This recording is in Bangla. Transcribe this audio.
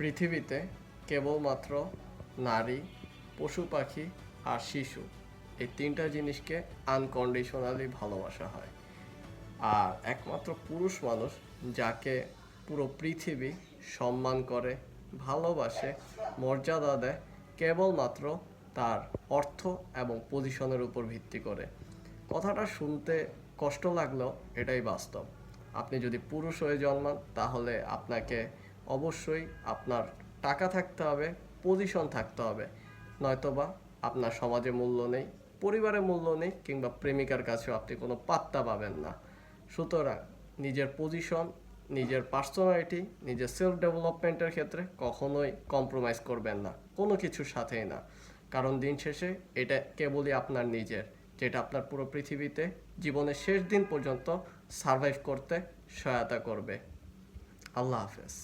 পৃথিবীতে কেবলমাত্র নারী, পশু পাখি আর শিশু এই তিনটা জিনিসকে আনকন্ডিশনালি ভালোবাসা হয়। আর একমাত্র পুরুষ মানুষ যাকে পুরো পৃথিবী সম্মান করে, ভালোবাসে, মর্যাদা দেয় কেবলমাত্র তার অর্থ এবং পজিশনের উপর ভিত্তি করে। কথাটা শুনতে কষ্ট লাগলেও এটাই বাস্তব। আপনি যদি পুরুষ হয়ে জন্মান তাহলে আপনাকে অবশ্যই আপনার টাকা থাকতে হবে, পজিশন থাকতে হবে, নয়তোবা আপনার সমাজে মূল্য নেই, পরিবারে মূল্য নেই, কিংবা প্রেমিকার কাছেও আপনি কোনো পাত্তা পাবেন না। সুতরাং নিজের পজিশন, নিজের পার্সোনালিটি, নিজের সেলফ ডেভেলপমেন্টের ক্ষেত্রে কখনোই কম্প্রোমাইজ করবেন না, কোনো কিছুর সাথেই না। কারণ দিন শেষে এটা কেবলই আপনার নিজের, যেটা আপনার পুরো পৃথিবীতে জীবনের শেষ দিন পর্যন্ত সার্ভাইভ করতে সহায়তা করবে। আল্লাহ হাফেজ।